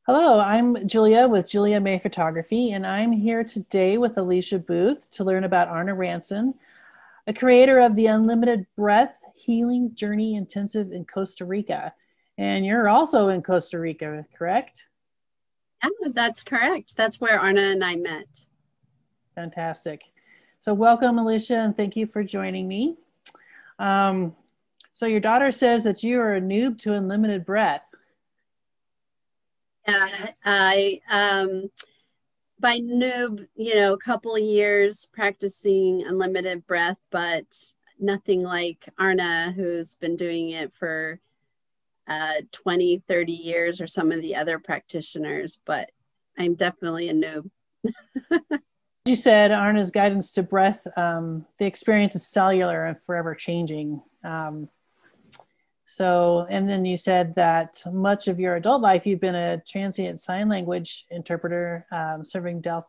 Hello, I'm Julia with Julia May Photography, and I'm here today with Alicia Booth to learn about Arne Rantzen, a creator of the Unlimited Breath Healing Journey Intensive in Costa Rica. And you're also in Costa Rica, correct? Yeah, that's correct. That's where Arna and I met. Fantastic. So, welcome, Alicia, and thank you for joining me. Um, so, your daughter says that you are a noob to Unlimited Breath. Yeah, I by noob, a couple of years practicing unlimited breath, but nothing like Arna, who's been doing it for 20, 30 years, or some of the other practitioners, but I'm definitely a noob. You said Arna's guidance to breath, the experience is cellular and forever changing. And then you said that much of your adult life, you've been a transient sign language interpreter, serving deaf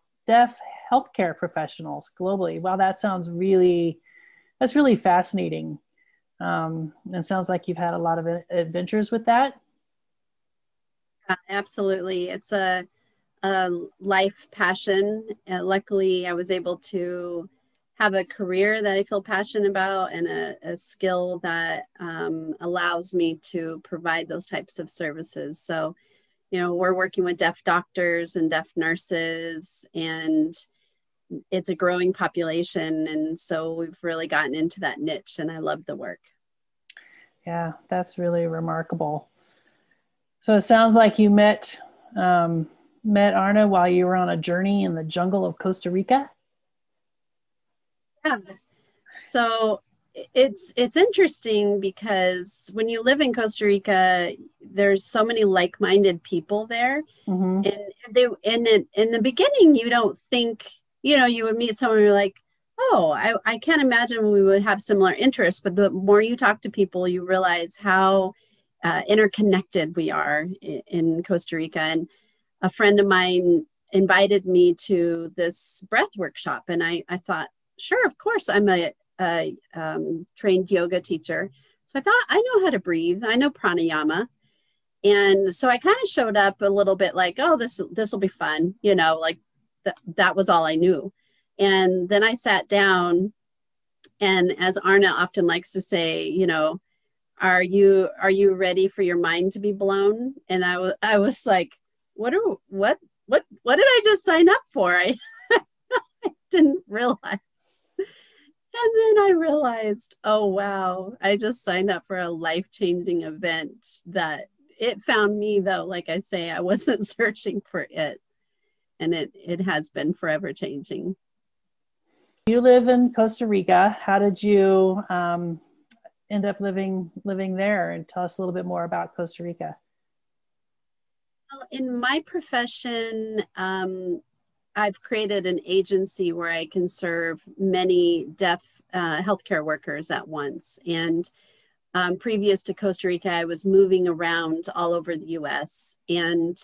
healthcare professionals globally. Wow, that's really fascinating. And sounds like you've had a lot of adventures with that. Absolutely. It's a life passion. Luckily, I was able to have a career that I feel passionate about and a skill that allows me to provide those types of services. So, we're working with deaf doctors and deaf nurses, and it's a growing population. And so we've really gotten into that niche, and I love the work. Yeah, that's really remarkable. So it sounds like you met Arna while you were on a journey in the jungle of Costa Rica. Yeah. So it's interesting because when you live in Costa Rica, there's so many like-minded people there. Mm-hmm. And they in the beginning, you don't think, you would meet someone, you're like, oh, I can't imagine we would have similar interests. But the more you talk to people, you realize how interconnected we are in Costa Rica. And a friend of mine invited me to this breath workshop, and I thought, sure, of course, I'm a trained yoga teacher. So I thought, I know how to breathe. I know pranayama. And so I kind of showed up a little bit like, oh, this will be fun, like that was all I knew. And then I sat down, and as Arna often likes to say, are you ready for your mind to be blown? And I was like, what did I just sign up for? I didn't realize. And then I realized, oh, wow, I just signed up for a life-changing event that it found me, though. Like I say, I wasn't searching for it. And it has been forever changing. You live in Costa Rica. How did you end up living there? And tell us a little bit more about Costa Rica. Well, in my profession, I've created an agency where I can serve many deaf healthcare workers at once. And previous to Costa Rica, I was moving around all over the US. And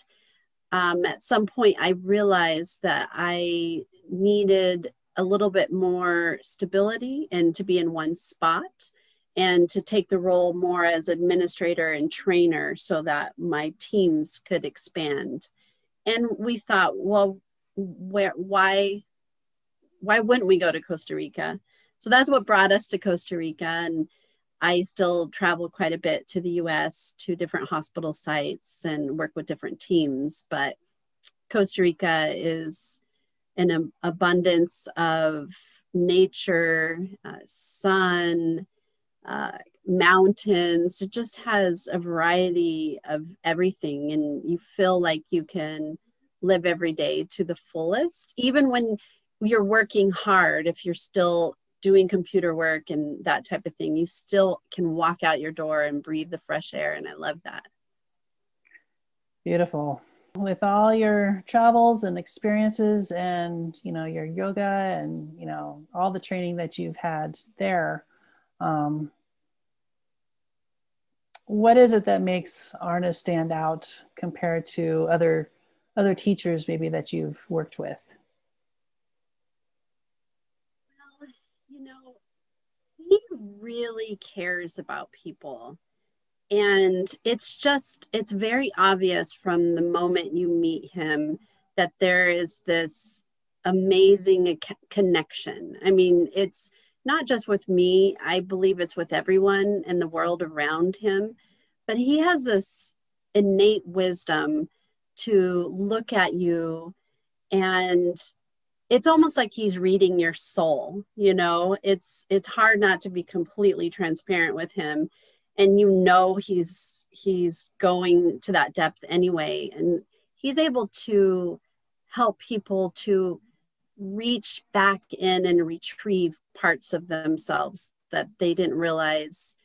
at some point, I realized that I needed a little bit more stability and to be in one spot and to take the role more as administrator and trainer so that my teams could expand. And we thought, well, why wouldn't we go to Costa Rica? So that's what brought us to Costa Rica. And I still travel quite a bit to the US to different hospital sites and work with different teams. But Costa Rica is an abundance of nature, sun, mountains. It just has a variety of everything. And you feel like you can live every day to the fullest, even when you're working hard. If you're still doing computer work and that type of thing, you still can walk out your door and breathe the fresh air. And I love that. Beautiful. With all your travels and experiences and, your yoga and, all the training that you've had there, um, what is it that makes Arna stand out compared to other teachers maybe that you've worked with? Well, he really cares about people. And it's very obvious from the moment you meet him that there is this amazing connection. I mean, it's not just with me, I believe it's with everyone in the world around him, but he has this innate wisdom to look at you, and it's almost like he's reading your soul. It's hard not to be completely transparent with him, and he's going to that depth anyway, and he's able to help people to reach back in and retrieve parts of themselves that they didn't realize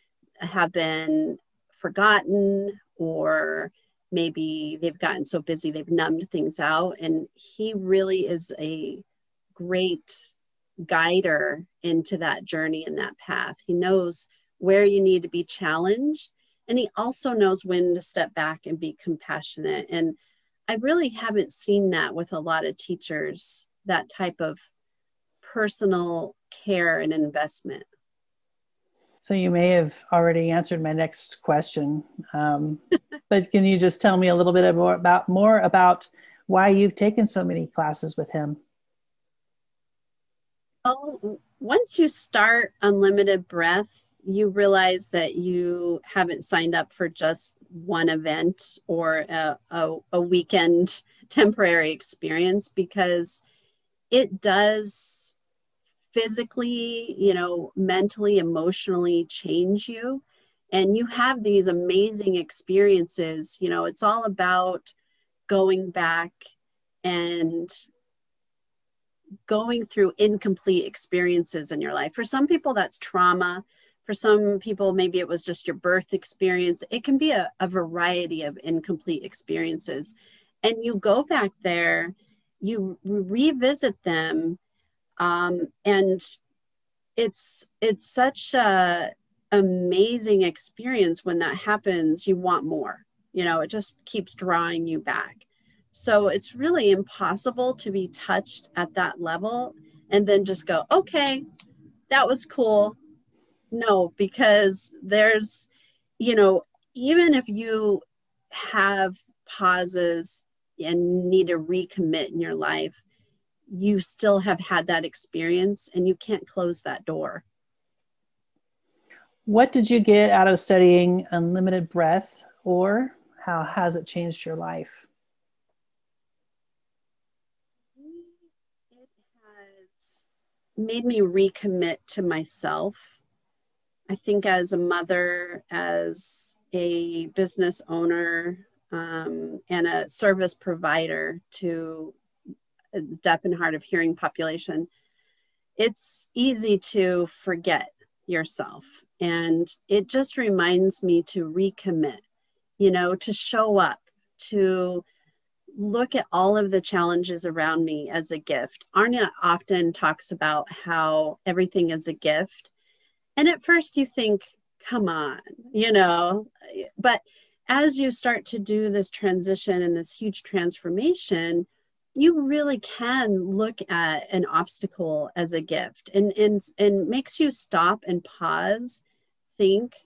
have been forgotten, or maybe they've gotten so busy they've numbed things out. And he really is a great guider into that journey and that path. He knows where you need to be challenged, and he also knows when to step back and be compassionate. And I really haven't seen that with a lot of teachers, that type of personal care and investment. So you may have already answered my next question, but can you just tell me a little bit more about why you've taken so many classes with him? Oh, once you start Unlimited Breath, you realize that you haven't signed up for just one event or a weekend temporary experience, because it does physically, mentally, emotionally change you. And you have these amazing experiences. It's all about going back and going through incomplete experiences in your life. For some people, that's trauma. For some people, maybe it was just your birth experience. It can be a variety of incomplete experiences. And you go back there, you revisit them, and it's such a amazing experience. When that happens, you want more. It just keeps drawing you back. So it's really impossible to be touched at that level and then just go, okay, that was cool. No, because there's, even if you have pauses and need to recommit in your life, you still have had that experience and you can't close that door. What did you get out of studying Unlimited Breath, or how has it changed your life? It has made me recommit to myself. I think as a mother, as a business owner, and a service provider to a deaf and hard of hearing population, it's easy to forget yourself. And it just reminds me to recommit, to show up, to look at all of the challenges around me as a gift. Arne often talks about how everything is a gift. And at first you think, come on, but as you start to do this transition and this huge transformation, you really can look at an obstacle as a gift, and makes you stop and pause, think,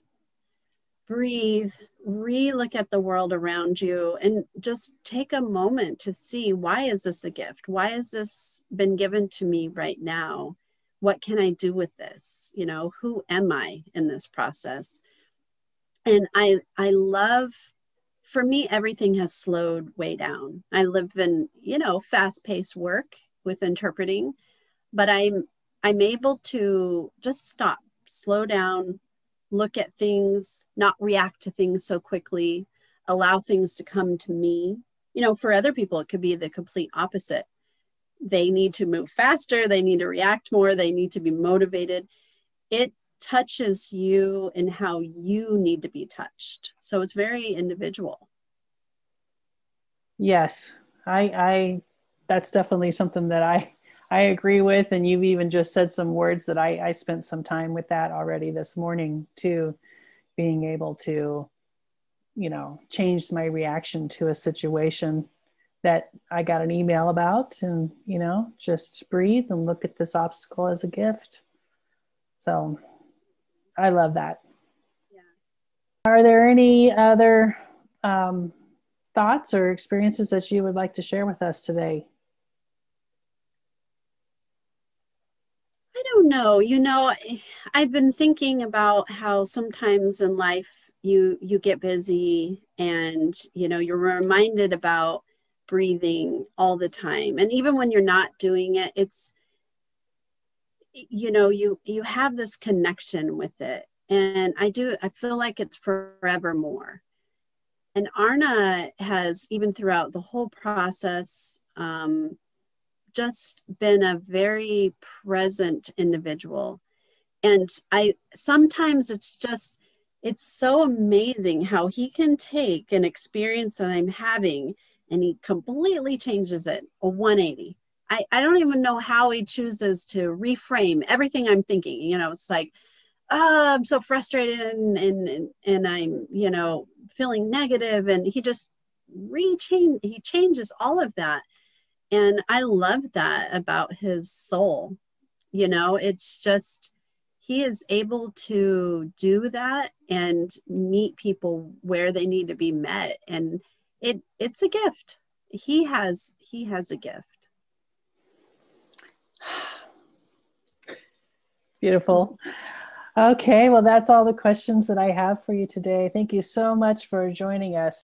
breathe, re-look at the world around you, and just take a moment to see, why is this a gift? Why has this been given to me right now? What can I do with this? Who am I in this process? And I love, for me, everything has slowed way down. I live in, fast-paced work with interpreting, but I'm able to just stop, slow down, look at things, not react to things so quickly, allow things to come to me. For other people, it could be the complete opposite. They need to move faster, they need to react more, they need to be motivated. It touches you and how you need to be touched. So it's very individual. Yes, I that's definitely something that I agree with. And you've even just said some words that I spent some time with that already this morning too, being able to, change my reaction to a situation that I got an email about, and, just breathe and look at this obstacle as a gift. So I love that. Yeah. Are there any other thoughts or experiences that you would like to share with us today? I don't know. I've been thinking about how sometimes in life you get busy and you're reminded about breathing all the time. And even when you're not doing it, it's you have this connection with it. And I feel like it's forevermore. And Arna has, even throughout the whole process, just been a very present individual. And I sometimes it's so amazing how he can take an experience that I'm having and he completely changes it, a 180. I don't even know how he chooses to reframe everything I'm thinking. It's like, oh, I'm so frustrated and I'm, feeling negative. And he just he changes all of that. And I love that about his soul. It's just, he is able to do that and meet people where they need to be met. And it's a gift. He has a gift. Beautiful. Okay, well, that's all the questions that I have for you today. Thank you so much for joining us.